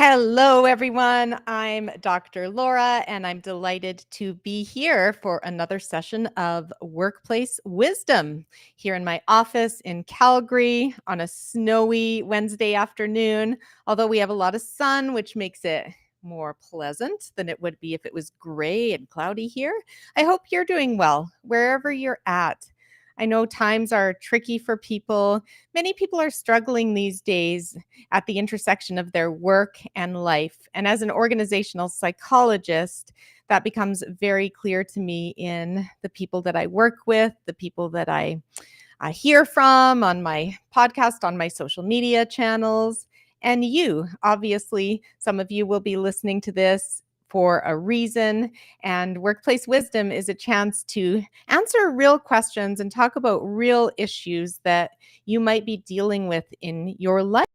Hello, everyone. I'm Dr. Laura, and I'm delighted to be here for another session of Workplace Wisdom here in my office in Calgary on a snowy Wednesday afternoon. Although we have a lot of sun, which makes it more pleasant than it would be if it was gray and cloudy here. I hope you're doing well wherever you're at. I know times are tricky for people. Many people are struggling these days at the intersection of their work and life. And as an organizational psychologist, that becomes very clear to me in the people that I work with, the people that I hear from on my podcast, on my social media channels. And you, obviously, some of you will be listening to this for a reason. And Workplace Wisdom is a chance to answer real questions and talk about real issues that you might be dealing with in your life.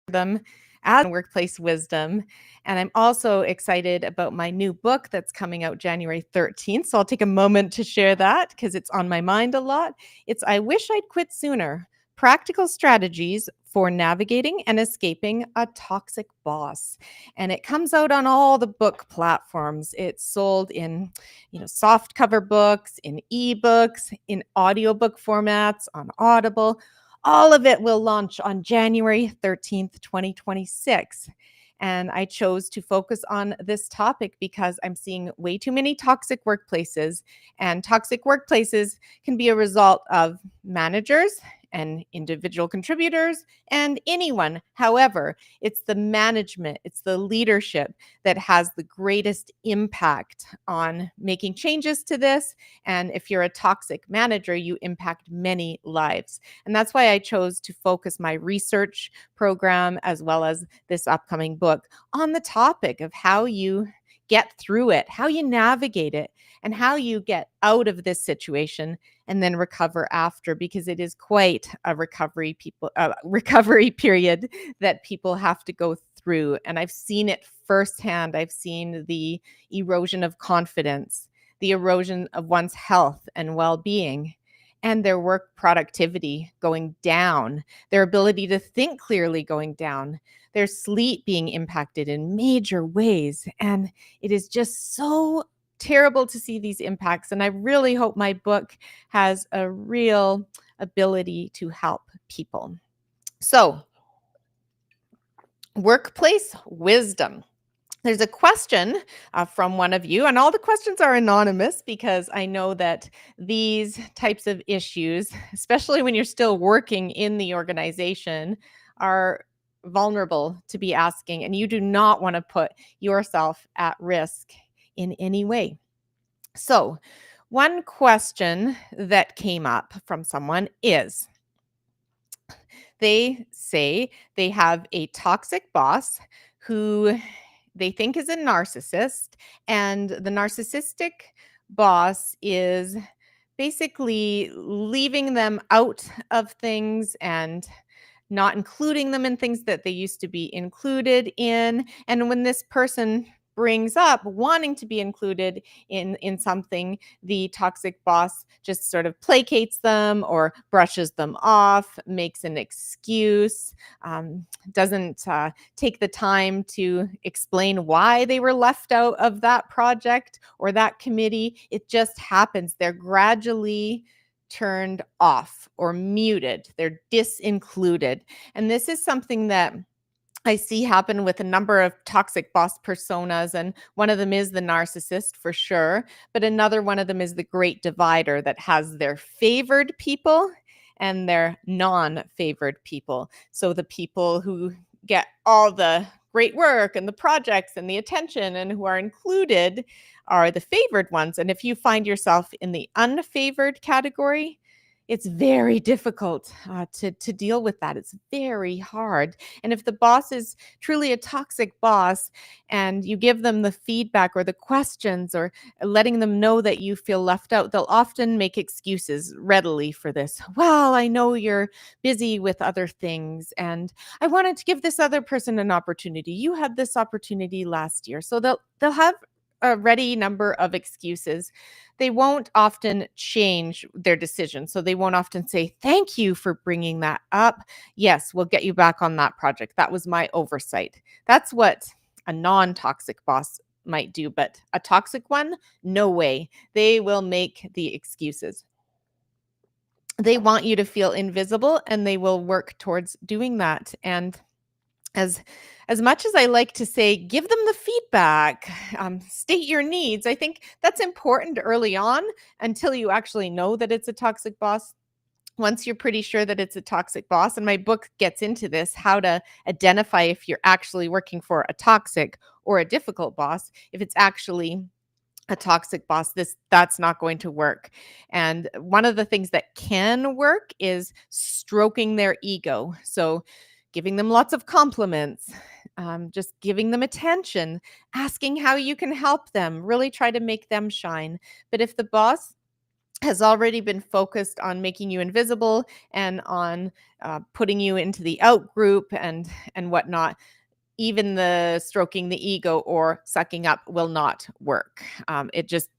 Them as Workplace Wisdom. And I'm also excited about my new book that's coming out January 13th. So I'll take a moment to share that because it's on my mind a lot. It's I Wish I'd Quit Sooner: Practical Strategies for Navigating and Escaping a Toxic Boss. And it comes out on all the book platforms. It's sold in, soft cover books, in ebooks, in audiobook formats, on Audible. All of it will launch on January 13th, 2026. And I chose to focus on this topic because I'm seeing way too many toxic workplaces. And toxic workplaces can be a result of managers and individual contributors and anyone. However, it's the management, it's the leadership that has the greatest impact on making changes to this. And if you're a toxic manager, you impact many lives. And that's why I chose to focus my research program as well as this upcoming book on the topic of how you get through it, how you navigate it, and how you get out of this situation and then recover after, because it is quite a recovery period that people have to go through. And I've seen it firsthand. I've seen the erosion of confidence, the erosion of one's health and well-being, and their work productivity going down, their ability to think clearly going down, their sleep being impacted in major ways. And it is just so terrible to see these impacts. And I really hope my book has a real ability to help people. So, workplace wisdom. There's a question from one of you, and all the questions are anonymous because I know that these types of issues, especially when you're still working in the organization, are vulnerable to be asking, and you do not want to put yourself at risk in any way. So, one question that came up from someone is, they say they have a toxic boss who they think is a narcissist, and the narcissistic boss is basically leaving them out of things and not including them in things that they used to be included in. And when this person brings up wanting to be included in something, the toxic boss just sort of placates them or brushes them off, makes an excuse, doesn't take the time to explain why they were left out of that project or that committee. It just happens. They're gradually turned off or muted. They're disincluded. And this is something that I see happen with a number of toxic boss personas. And one of them is the narcissist for sure. But another one of them is the great divider that has their favored people and their non-favored people. So the people who get all the great work and the projects and the attention and who are included are the favored ones. And if you find yourself in the unfavored category, it's very difficult to deal with that. It's very hard. And if the boss is truly a toxic boss and you give them the feedback or the questions or letting them know that you feel left out, they'll often make excuses readily for this. Well, I know you're busy with other things, and I wanted to give this other person an opportunity. You had this opportunity last year. So they'll have a ready number of excuses. They won't often change their decision. So they won't often say, "Thank you for bringing that up. Yes, we'll get you back on that project. That was my oversight." That's what a non toxic boss might do. But a toxic one, no way. They will make the excuses. They want you to feel invisible and they will work towards doing that. And as as much as I like to say, give them the feedback, state your needs. I think that's important early on until you actually know that it's a toxic boss. Once you're pretty sure that it's a toxic boss, and my book gets into this, how to identify if you're actually working for a toxic or a difficult boss. If it's actually a toxic boss, that's not going to work. And one of the things that can work is stroking their ego. So giving them lots of compliments, just giving them attention, asking how you can help them, really try to make them shine. But if the boss has already been focused on making you invisible and on putting you into the out group and whatnot, even the stroking the ego or sucking up will not work. It just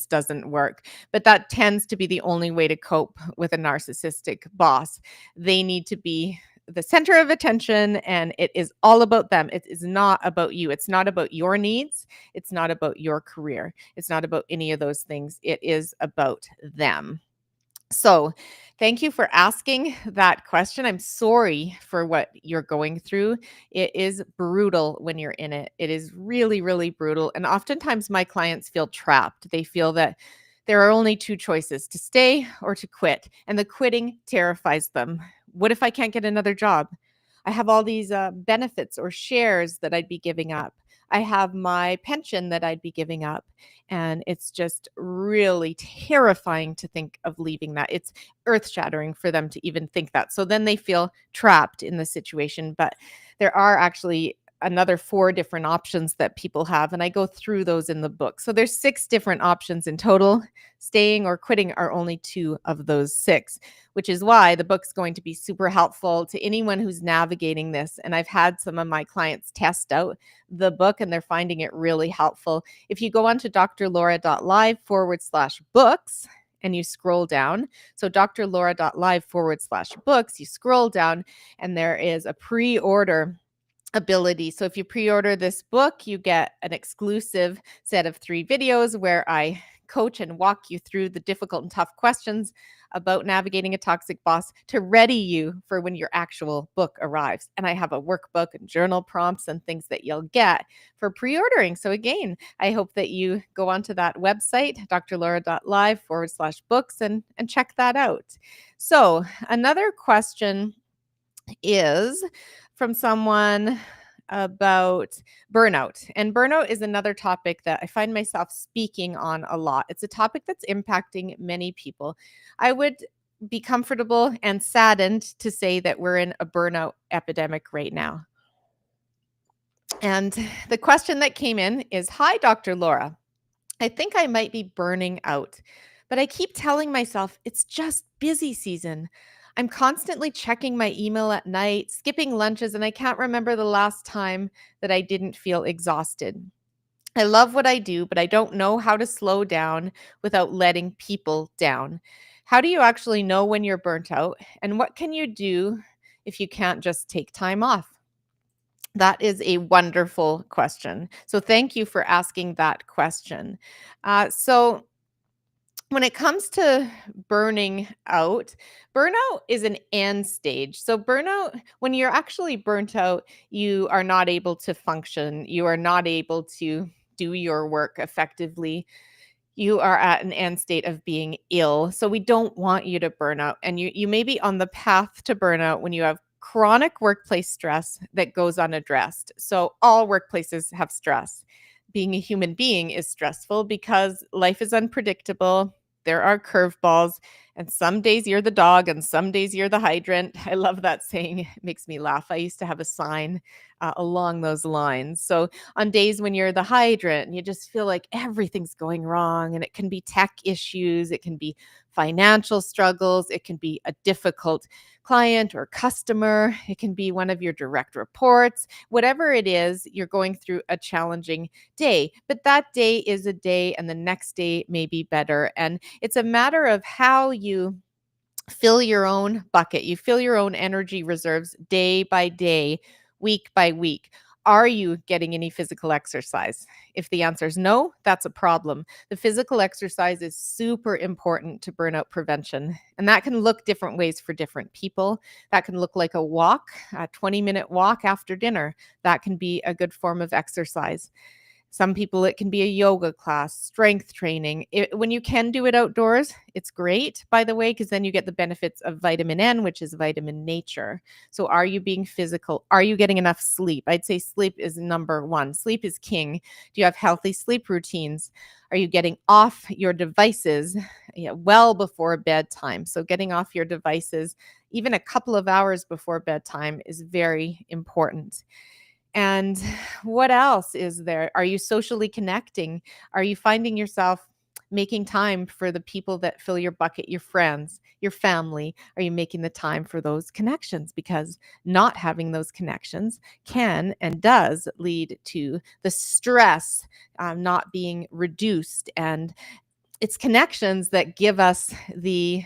doesn't work. But that tends to be the only way to cope with a narcissistic boss. They need to be the center of attention and it is all about them. It is not about you. It's not about your needs. It's not about your career. It's not about any of those things. It is about them. So, thank you for asking that question. I'm sorry for what you're going through. It is brutal when you're in it. It is really, really brutal. And oftentimes, my clients feel trapped. They feel that there are only two choices, to stay or to quit. And the quitting terrifies them. What if I can't get another job? I have all these benefits or shares that I'd be giving up. I have my pension that I'd be giving up. And it's just really terrifying to think of leaving that. It's earth shattering for them to even think that. So then they feel trapped in the situation. But there are actually another 4 different options that people have, and I go through those in the book. So there's 6 different options in total. Staying or quitting are only 2 of those 6, which is why the book's going to be super helpful to anyone who's navigating this. And I've had some of my clients test out the book and they're finding it really helpful. If you go on to drlaura.live/books and you scroll down, so drlaura.live/books, you scroll down and there is a pre-order ability. So if you pre-order this book, you get an exclusive set of 3 videos where I coach and walk you through the difficult and tough questions about navigating a toxic boss to ready you for when your actual book arrives. And I have a workbook and journal prompts and things that you'll get for pre-ordering. So again, I hope that you go onto that website, drlaura.live/books, and check that out. So another question is from someone about burnout. And burnout is another topic that I find myself speaking on a lot. It's a topic that's impacting many people. I would be comfortable and saddened to say that we're in a burnout epidemic right now. And the question that came in is, "Hi, Dr. Laura. I think I might be burning out, but I keep telling myself it's just busy season. I'm constantly checking my email at night, skipping lunches, and I can't remember the last time that I didn't feel exhausted. I love what I do, but I don't know how to slow down without letting people down. How do you actually know when you're burnt out? And what can you do if you can't just take time off?" That is a wonderful question. So, thank you for asking that question. So, when it comes to burning out, burnout is an end stage. So, burnout, when you're actually burnt out, you are not able to function. You are not able to do your work effectively. You are at an end state of being ill. So, we don't want you to burn out. And you may be on the path to burnout when you have chronic workplace stress that goes unaddressed. So, all workplaces have stress. Being a human being is stressful because life is unpredictable. There are curveballs, And some days you're the dog and some days you're the hydrant. I love that saying. It makes me laugh. I used to have a sign along those lines. So on days when you're the hydrant and you just feel like everything's going wrong, and it can be tech issues, it can be financial struggles, it can be a difficult client or customer, it can be one of your direct reports, whatever it is, you're going through a challenging day. But that day is a day, and the next day may be better. And it's a matter of how you fill your own bucket. You fill your own energy reserves day by day, week by week. Are you getting any physical exercise? If the answer is no, that's a problem. The physical exercise is super important to burnout prevention. And that can look different ways for different people. That can look like a walk, a 20-minute walk after dinner. That can be a good form of exercise. Some people, it can be a yoga class, strength training. When you can do it outdoors, it's great, by the way, because then you get the benefits of vitamin N, which is vitamin nature. So, are you being physical? Are you getting enough sleep? I'd say sleep is number one. Sleep is king. Do you have healthy sleep routines? Are you getting off your devices well before bedtime? So, getting off your devices even a couple of hours before bedtime is very important. And what else is there? Are you socially connecting? Are you finding yourself making time for the people that fill your bucket, your friends, your family? Are you making the time for those connections? Because not having those connections can and does lead to the stress not being reduced. And it's connections that give us the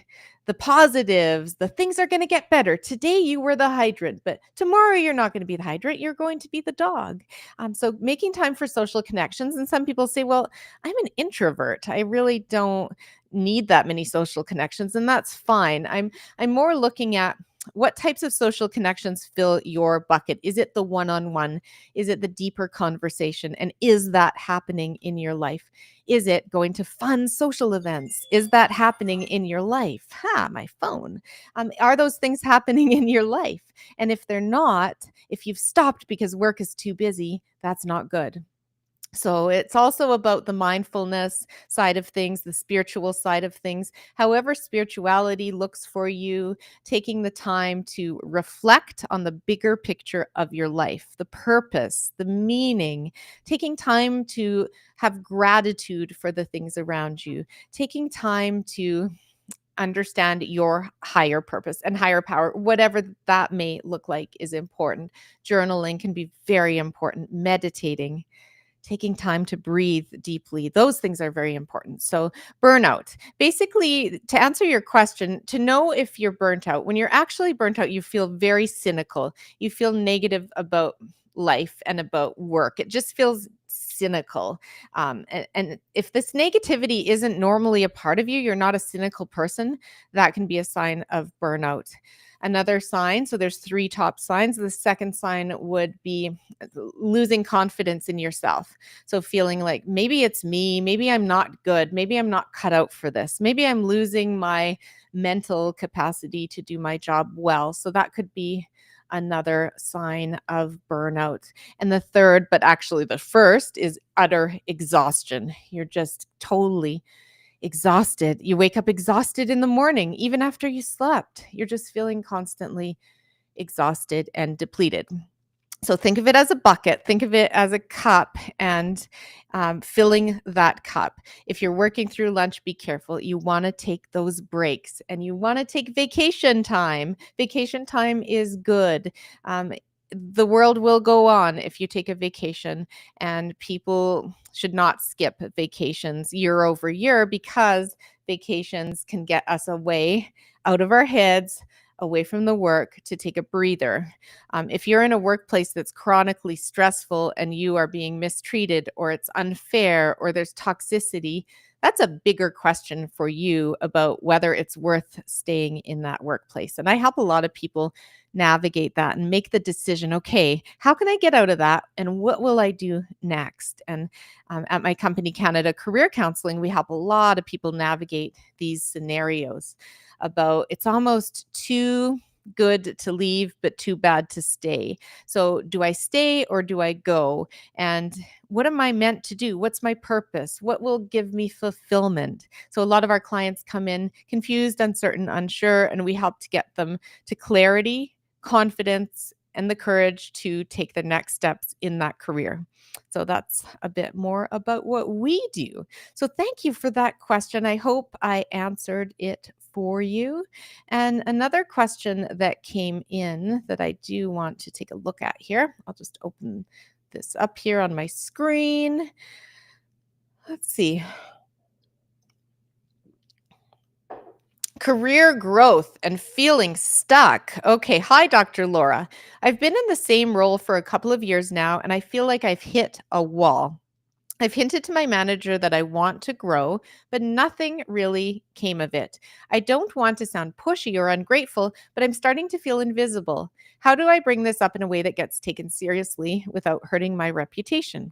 positives, the things are going to get better. Today you were the hydrant, but tomorrow you're not going to be the hydrant. You're going to be the dog. So making time for social connections. And some people say, well, I'm an introvert. I really don't need that many social connections. And that's fine. I'm more looking at what types of social connections fill your bucket. Is it the one-on-one? Is it the deeper conversation? And is that happening in your life? Is it going to fun social events? Is that happening in your life? My phone. Are those things happening in your life? And if they're not, if you've stopped because work is too busy, that's not good. So it's also about the mindfulness side of things, the spiritual side of things. However, spirituality looks for you, taking the time to reflect on the bigger picture of your life, the purpose, the meaning, taking time to have gratitude for the things around you, taking time to understand your higher purpose and higher power, whatever that may look like, is important. Journaling can be very important, meditating, taking time to breathe deeply. Those things are very important. So, burnout. Basically, to answer your question, to know if you're burnt out, when you're actually burnt out, you feel very cynical. You feel negative about life and about work. It just feels cynical. And if this negativity isn't normally a part of you, you're not a cynical person, that can be a sign of burnout. Another sign, so there's three top signs. The second sign would be losing confidence in yourself. So feeling like maybe it's me, maybe I'm not good, maybe I'm not cut out for this, maybe I'm losing my mental capacity to do my job well. So that could be another sign of burnout. And the third, but actually the first, is utter exhaustion. You're just totally exhausted. You wake up exhausted in the morning, even after you slept. You're just feeling constantly exhausted and depleted. So think of it as a bucket, think of it as a cup, and filling that cup. If you're working through lunch, be careful. You want to take those breaks and you want to take vacation time. Vacation time is good. The world will go on if you take a vacation, and people should not skip vacations year over year, because vacations can get us away out of our heads, away from the work, to take a breather. If you're in a workplace that's chronically stressful and you are being mistreated, or it's unfair, or there's toxicity, that's a bigger question for you about whether it's worth staying in that workplace. And I help a lot of people navigate that and make the decision, okay, how can I get out of that? And what will I do next? And at my company, Canada Career Counseling, we help a lot of people navigate these scenarios. About, it's almost too good to leave, but too bad to stay. So, do I stay or do I go? And what am I meant to do? What's my purpose? What will give me fulfillment? So, a lot of our clients come in confused, uncertain, unsure, and we help to get them to clarity, confidence, and the courage to take the next steps in that career. So that's a bit more about what we do. So thank you for that question. I hope I answered it for you. And another question that came in that I do want to take a look at here, I'll just open this up here on my screen. Let's see. Career growth and feeling stuck. Okay. Hi, Dr. Laura. I've been in the same role for a couple of years now, and I feel like I've hit a wall. I've hinted to my manager that I want to grow, but nothing really came of it. I don't want to sound pushy or ungrateful, but I'm starting to feel invisible. How do I bring this up in a way that gets taken seriously without hurting my reputation?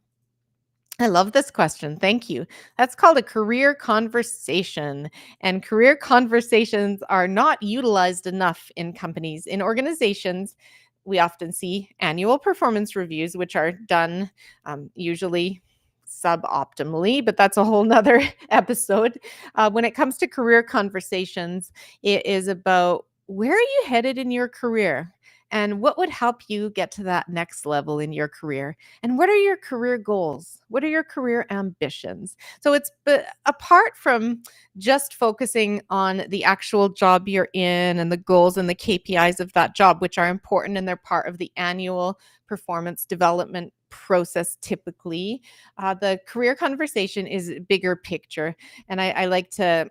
I love this question. Thank you. That's called a career conversation. And career conversations are not utilized enough in companies. In organizations, we often see annual performance reviews, which are done usually suboptimally, but that's a whole nother episode. When it comes to career conversations, it is about where are you headed in your career? And what would help you get to that next level in your career? And what are your career goals? What are your career ambitions? So it's apart from just focusing on the actual job you're in and the goals and the KPIs of that job, which are important and they're part of the annual performance development process typically. The career conversation is bigger picture. And I like to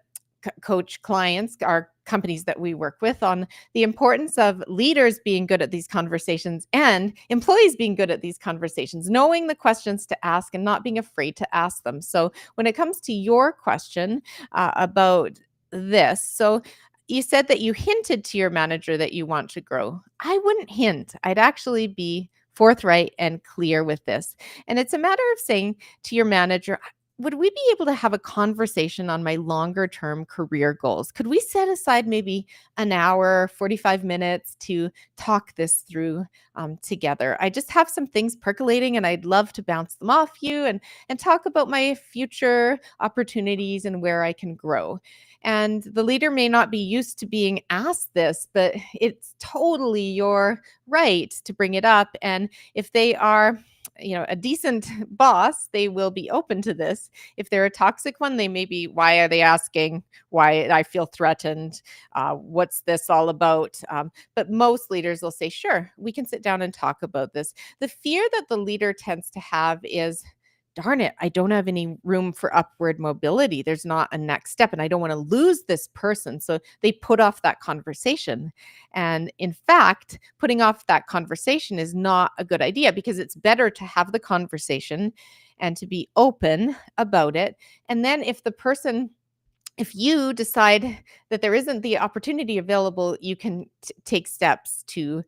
coach clients, our companies that we work with, on the importance of leaders being good at these conversations and employees being good at these conversations, knowing the questions to ask and not being afraid to ask them. So, when it comes to your question about this, so you said that you hinted to your manager that you want to grow. I wouldn't hint, I'd actually be forthright and clear with this. And it's a matter of saying to your manager, would we be able to have a conversation on my longer term career goals? Could we set aside maybe an hour, 45 minutes to talk this through together? I just have some things percolating and I'd love to bounce them off you and talk about my future opportunities and where I can grow. And the leader may not be used to being asked this, but it's totally your right to bring it up. And if they are, a decent boss, they will be open to this. If they're a toxic one, they may be, why are they asking? Why I feel threatened? What's this all about? But most leaders will say, sure, we can sit down and talk about this. The fear that the leader tends to have is, darn it, I don't have any room for upward mobility. There's not a next step, and I don't want to lose this person. So they put off that conversation. And in fact, putting off that conversation is not a good idea because it's better to have the conversation and to be open about it. And then if you decide that there isn't the opportunity available, you can take steps to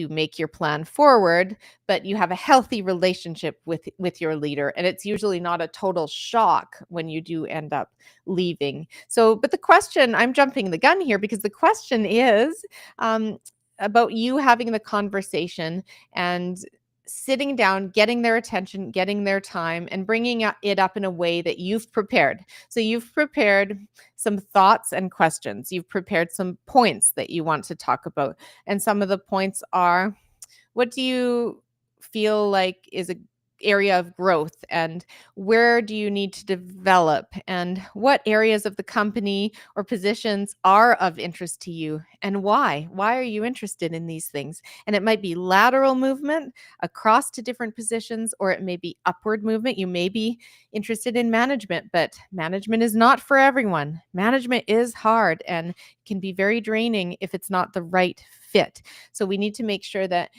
make your plan forward, but you have a healthy relationship with your leader, and it's usually not a total shock when you do end up leaving. So, but the question, I'm jumping the gun here because the question is about you having the conversation and sitting down, getting their attention, getting their time, and bringing it up in a way that you've prepared. So you've prepared some thoughts and questions. You've prepared some points that you want to talk about. And some of the points are, what do you feel like is a area of growth, and where do you need to develop, and what areas of the company or positions are of interest to you, and why are you interested in these things? And it might be lateral movement across to different positions, or it may be upward movement. You may be interested in management, but management is not for everyone. Management is hard and can be very draining if it's not the right fit. So we need to make sure that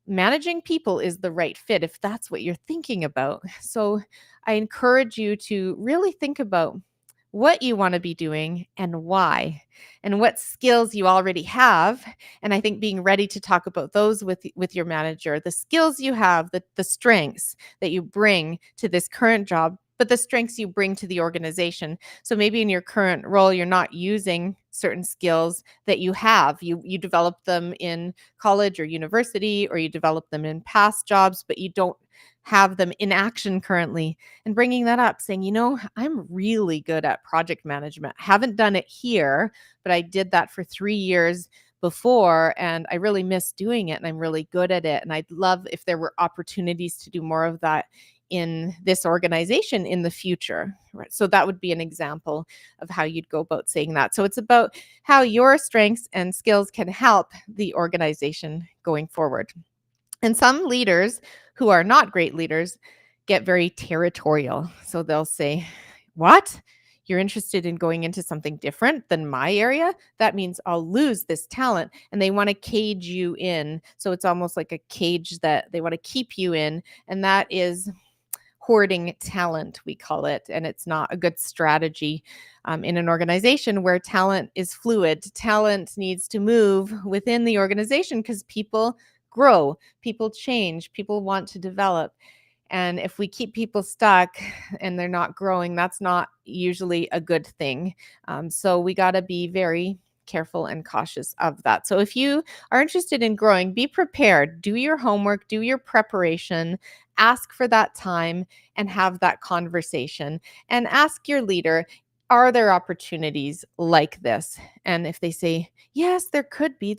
managing people is the right fit if that's what you're thinking about. So I encourage you to really think about what you want to be doing and why, and what skills you already have. And I think being ready to talk about those with your manager, the skills you have, the strengths that you bring to this current job, but the strengths you bring to the organization. So maybe in your current role, you're not using certain skills that you have. You develop them in college or university, or you develop them in past jobs, but you don't have them in action currently. And bringing that up, saying, I'm really good at project management. I haven't done it here, but I did that for 3 years before, and I really miss doing it, and I'm really good at it. And I'd love if there were opportunities to do more of that in this organization in the future. Right. So that would be an example of how you'd go about saying that. So it's about how your strengths and skills can help the organization going forward. And some leaders who are not great leaders get very territorial. So they'll say, "What? You're interested in going into something different than my area? That means I'll lose this talent." And they want to cage you in. So it's almost like a cage that they want to keep you in. And that is hoarding talent, we call it. And it's not a good strategy in an organization where talent is fluid. Talent needs to move within the organization because people grow, people change, people want to develop. And if we keep people stuck and they're not growing, that's not usually a good thing. So we got to be very careful and cautious of that. So if you are interested in growing, be prepared, do your homework, do your preparation, ask for that time and have that conversation, and ask your leader, are there opportunities like this? And if they say, yes, there could be,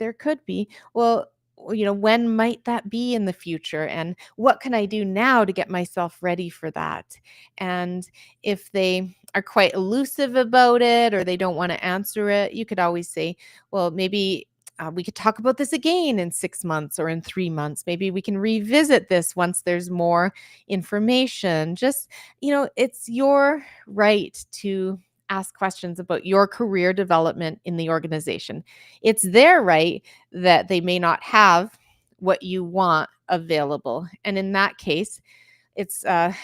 well, when might that be in the future? And what can I do now to get myself ready for that? And if they are quite elusive about it or they don't want to answer it, you could always say, well, maybe we could talk about this again in 6 months or in 3 months. Maybe we can revisit this once there's more information. Just, it's your right to ask questions about your career development in the organization. It's their right that they may not have what you want available. And in that case, it's a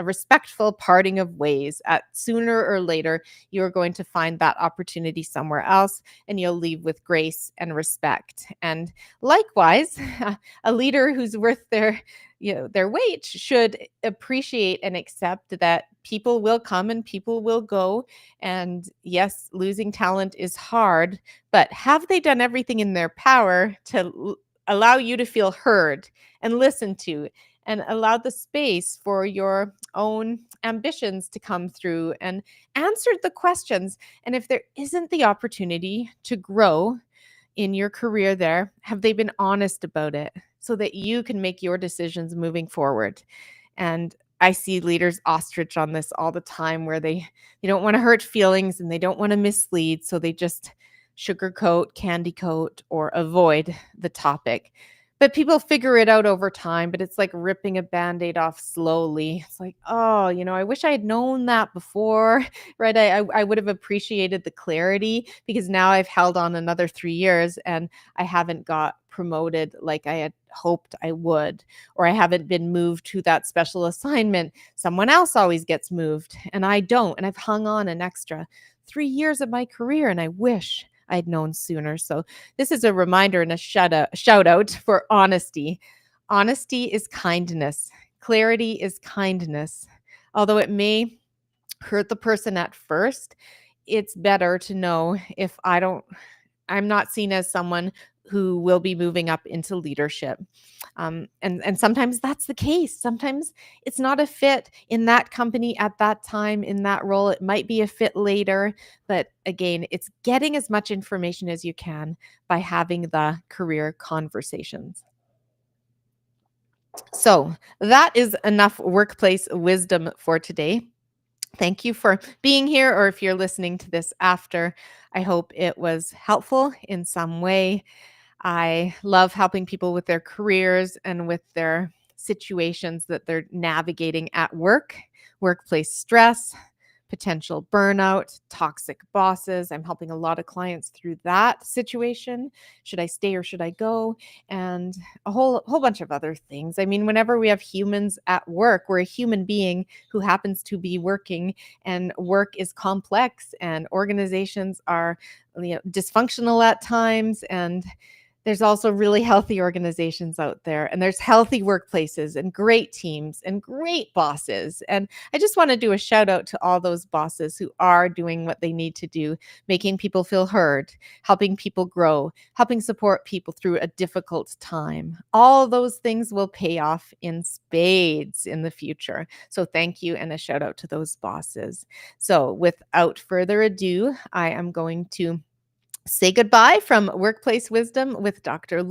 respectful parting of ways. At sooner or later, you're going to find that opportunity somewhere else, and you'll leave with grace and respect. And likewise, a leader who's worth their weight should appreciate and accept that people will come and people will go. And yes, losing talent is hard, but have they done everything in their power to allow you to feel heard and listened to, and allow the space for your own ambitions to come through, and answered the questions? And if there isn't the opportunity to grow in your career there, have they been honest about it so that you can make your decisions moving forward? And I see leaders ostrich on this all the time, where they don't want to hurt feelings and they don't want to mislead, so they just sugarcoat, candy coat, or avoid the topic. But people figure it out over time, but it's like ripping a Band-Aid off slowly. It's like, oh, I wish I had known that before, right? I would have appreciated the clarity, because now I've held on another 3 years and I haven't got promoted like I had hoped I would, or I haven't been moved to that special assignment. Someone else always gets moved and I don't. And I've hung on an extra 3 years of my career, and I wish I'd known sooner. So this is a reminder and a shout out for honesty. Honesty is kindness. Clarity is kindness. Although it may hurt the person at first, it's better to know, if I'm not seen as someone who will be moving up into leadership. And sometimes that's the case. Sometimes it's not a fit in that company at that time, in that role. It might be a fit later. But again, it's getting as much information as you can by having the career conversations. So that is enough workplace wisdom for today. Thank you for being here, or if you're listening to this after, I hope it was helpful in some way. I love helping people with their careers and with their situations that they're navigating at work, workplace stress, potential burnout, toxic bosses. I'm helping a lot of clients through that situation. Should I stay or should I go? And a whole bunch of other things. I mean, whenever we have humans at work, we're a human being who happens to be working, and work is complex, and organizations are dysfunctional at times, and There's also really healthy organizations out there, and there's healthy workplaces and great teams and great bosses. And I just want to do a shout out to all those bosses who are doing what they need to do, making people feel heard, helping people grow, helping support people through a difficult time. All those things will pay off in spades in the future. So thank you and a shout out to those bosses. So without further ado, I am going to say goodbye from Workplace Wisdom with Dr. Laura.